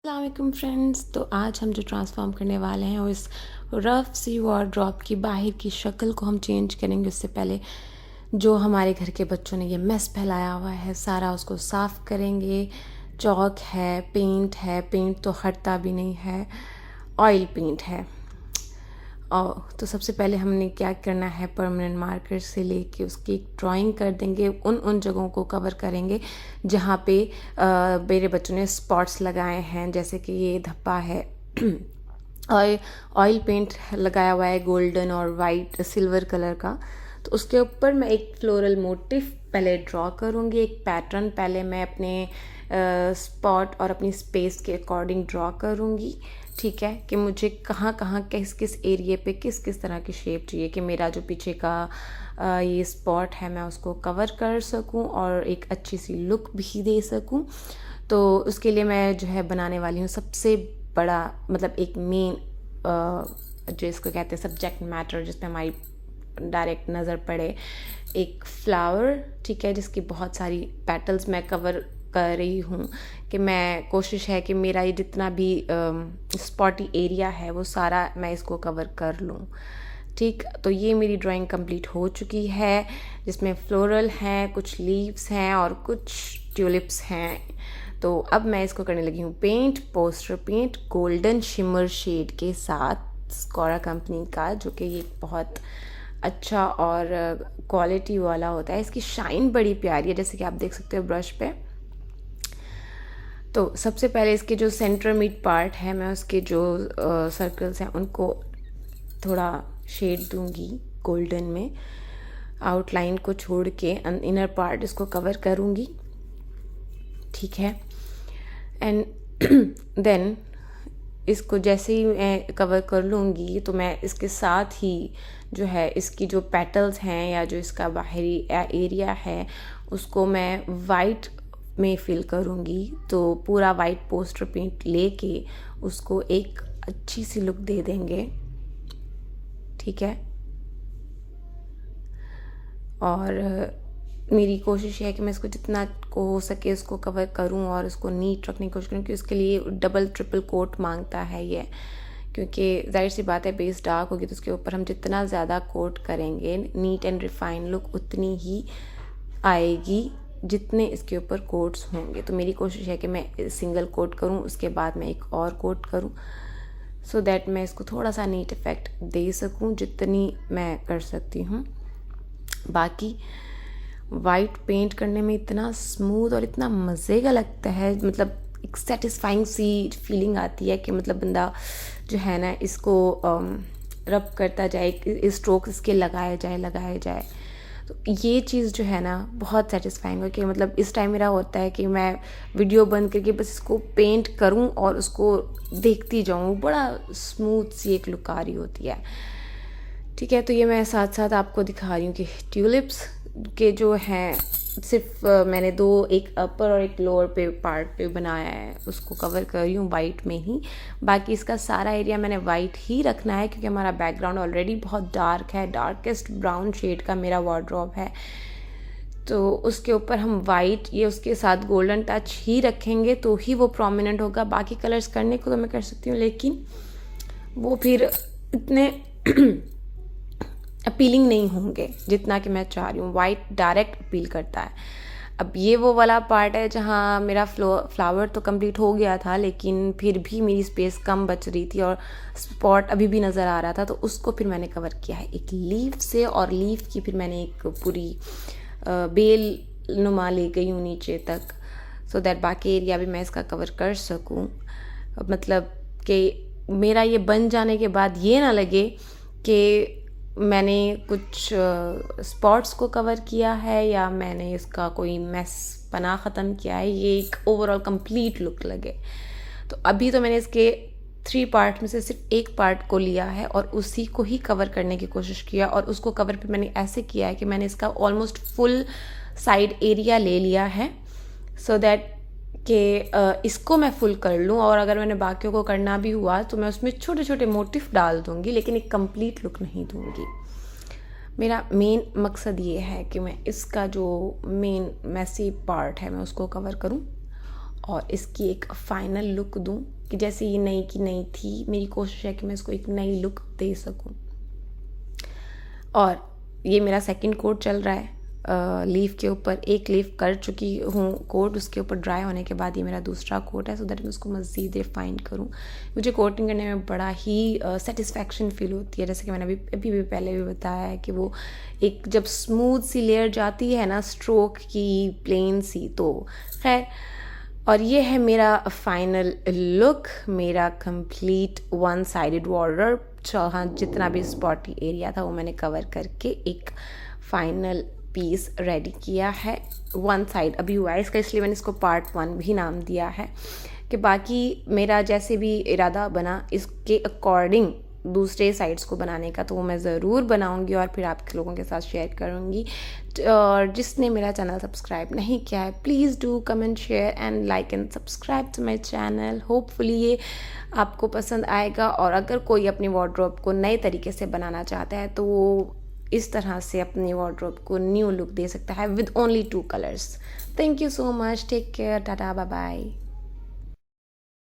अस्सलाम फ्रेंड्स। तो आज हम जो ट्रांसफॉर्म करने वाले हैं वो इस रफ़ सी वार्डरोब की बाहर की शक्ल को हम चेंज करेंगे। उससे पहले जो हमारे घर के बच्चों ने ये मेस फैलाया हुआ है सारा उसको साफ़ करेंगे। चॉक है, पेंट तो हटता भी नहीं है, ऑयल पेंट है। और तो सबसे पहले हमने क्या करना है, परमानेंट मार्कर से लेके उसकी एक ड्राइंग कर देंगे। उन जगहों को कवर करेंगे जहाँ पे मेरे बच्चों ने स्पॉट्स लगाए हैं, जैसे कि ये धब्बा है और ऑयल पेंट लगाया हुआ है गोल्डन और वाइट सिल्वर कलर का। तो उसके ऊपर मैं एक फ्लोरल मोटिव पहले ड्रॉ करूँगी। एक पैटर्न पहले मैं अपने स्पॉट और अपनी स्पेस के अकॉर्डिंग ड्रॉ करूँगी। ठीक है, कि मुझे कहाँ कहाँ किस किस एरिए पे किस किस तरह की शेप चाहिए कि मेरा जो पीछे का ये स्पॉट है मैं उसको कवर कर सकूं और एक अच्छी सी लुक भी दे सकूं। तो उसके लिए मैं जो है बनाने वाली हूँ सबसे बड़ा, मतलब एक मेन जो इसको कहते हैं सब्जेक्ट मैटर, जिसमें हमारी डायरेक्ट नज़र पड़े, एक फ्लावर। ठीक है, जिसकी बहुत सारी पेटल्स मैं कवर कर रही हूँ कि मैं कोशिश है कि मेरा ये जितना भी स्पॉटी एरिया है वो सारा मैं इसको कवर कर लूँ। ठीक, तो ये मेरी ड्राइंग कंप्लीट हो चुकी है, जिसमें फ्लोरल हैं, कुछ लीव्स हैं और कुछ ट्यूलिप्स हैं। तो अब मैं इसको करने लगी हूँ paint, poster paint golden shimmer shade के साथ, स्कोरा कंपनी का, जो कि ये बहुत अच्छा और क्वालिटी वाला होता है। इसकी शाइन बड़ी प्यारी है, जैसे कि आप देख सकते हो ब्रश पे। तो सबसे पहले इसके जो सेंटर मिड पार्ट है, मैं उसके जो सर्कल्स हैं उनको थोड़ा शेड दूंगी गोल्डन में, आउटलाइन को छोड़ के इनर पार्ट इसको कवर करूंगी। ठीक है, एंड देन इसको जैसे ही मैं कवर कर लूँगी तो मैं इसके साथ ही जो है इसकी जो पेटल्स हैं या जो इसका बाहरी एरिया है उसको मैं वाइट में फिल करूँगी। तो पूरा वाइट पोस्टर पेंट लेके उसको एक अच्छी सी लुक दे देंगे। ठीक है, और मेरी कोशिश है कि मैं इसको जितना को हो सके उसको कवर करूं और उसको नीट रखने की कोशिश करूं, क्योंकि इसके लिए डबल ट्रिपल कोट मांगता है ये, क्योंकि जाहिर सी बात है बेस डार्क होगी तो उसके ऊपर हम जितना ज़्यादा कोट करेंगे नीट एंड रिफाइन लुक उतनी ही आएगी जितने इसके ऊपर कोट्स होंगे। तो मेरी कोशिश है कि मैं सिंगल कोट करूं, उसके बाद मैं एक और कोट करूं, सो दैट मैं इसको थोड़ा सा नीट इफेक्ट दे सकूं जितनी मैं कर सकती हूं। बाकी वाइट पेंट करने में इतना स्मूथ और इतना मज़े का लगता है, मतलब एक सेटिस्फाइंग सी फीलिंग आती है कि मतलब बंदा जो है ना इसको रब करता जाए, स्ट्रोक्स इसके लगाए जाए। तो ये चीज़ जो है ना बहुत सेटिस्फाइंग है कि मतलब इस टाइम मेरा होता है कि मैं वीडियो बंद करके बस इसको पेंट करूं और उसको देखती जाऊं, बड़ा स्मूथ सी एक लुक आ रही होती है। ठीक है, तो ये मैं साथ साथ आपको दिखा रही हूँ कि ट्यूलिप्स के जो हैं सिर्फ मैंने दो, एक अपर और एक लोअर पे पार्ट पे बनाया है, उसको कवर कर रही हूँ वाइट में ही। बाकी इसका सारा एरिया मैंने वाइट ही रखना है क्योंकि हमारा बैकग्राउंड ऑलरेडी बहुत डार्क है, डार्केस्ट ब्राउन शेड का मेरा वार्डरोब है। तो उसके ऊपर हम वाइट, ये उसके साथ गोल्डन टच ही रखेंगे तो ही वो प्रोमिनेंट होगा। बाकी कलर्स करने को तो मैं कर सकती हूँ लेकिन वो फिर इतने अपीलिंग नहीं होंगे जितना कि मैं चाह रही हूँ। वाइट डायरेक्ट अपील करता है। अब ये वो वाला पार्ट है जहाँ मेरा फ्लावर तो कंप्लीट हो गया था लेकिन फिर भी मेरी स्पेस कम बच रही थी और स्पॉट अभी भी नज़र आ रहा था, तो उसको फिर मैंने कवर किया है एक लीफ से, और लीफ की फिर मैंने एक पूरी बेल नुमा ले गई हूँ नीचे तक, सो दैट बाकी एरिया भी मैं इसका कवर कर सकूँ। मतलब कि मेरा ये बन जाने के बाद ये ना लगे कि मैंने कुछ स्पॉट्स को कवर किया है या मैंने इसका कोई मैस बना ख़त्म किया है, ये एक ओवरऑल कंप्लीट लुक लगे। तो अभी तो मैंने इसके 3 पार्ट में से सिर्फ एक पार्ट को लिया है और उसी को ही कवर करने की कोशिश किया, और उसको कवर भी मैंने ऐसे किया है कि मैंने इसका ऑलमोस्ट फुल साइड एरिया ले लिया है, सो दैट कि इसको मैं फुल कर लूँ, और अगर मैंने बाकियों को करना भी हुआ तो मैं उसमें छोटे छोटे मोटिफ डाल दूँगी लेकिन एक कंप्लीट लुक नहीं दूँगी। मेरा मेन मकसद ये है कि मैं इसका जो मेन मैसी पार्ट है मैं उसको कवर करूँ और इसकी एक फ़ाइनल लुक दूँ कि जैसे ये नई की नई थी। मेरी कोशिश है कि मैं इसको एक नई लुक दे सकूँ। और ये मेरा सेकंड कोट चल रहा है लीफ के ऊपर। एक लीफ कर चुकी हूँ कोट, उसके ऊपर ड्राई होने के बाद ये मेरा दूसरा कोट है, सो दैट मैं उसको मज़ीद रिफाइन करूँ। मुझे कोटिंग करने में बड़ा ही सेटिस्फैक्शन फील होती है, जैसे कि मैंने अभी भी पहले भी बताया है कि वो एक जब स्मूथ सी लेयर जाती है ना स्ट्रोक की, प्लेन सी, तो खैर। और ये है मेरा फाइनल लुक, मेरा कंप्लीट वन साइडेड वार्डरोब। हाँ, जितना भी स्पॉटी एरिया था वो मैंने कवर करके एक फाइनल पीस रेडी किया है। वन साइड अभी हुआ है इसका, इसलिए मैंने इसको पार्ट 1 भी नाम दिया है। कि बाकी मेरा जैसे भी इरादा बना इसके अकॉर्डिंग दूसरे साइड्स को बनाने का, तो वो मैं ज़रूर बनाऊंगी और फिर आप लोगों के साथ शेयर करूंगी। और जिसने मेरा चैनल सब्सक्राइब नहीं किया है, please do comment, share and like and subscribe to my channel. Hopefully ये आपको पसंद आएगा। और अगर कोई अपनी वार्डरोब को नए तरीके से बनाना चाहता है तो वो इस तरह से अपनी वार्डरोब को न्यू लुक दे सकता है with only 2 colours. Thank you so much, take care, tata, bye bye.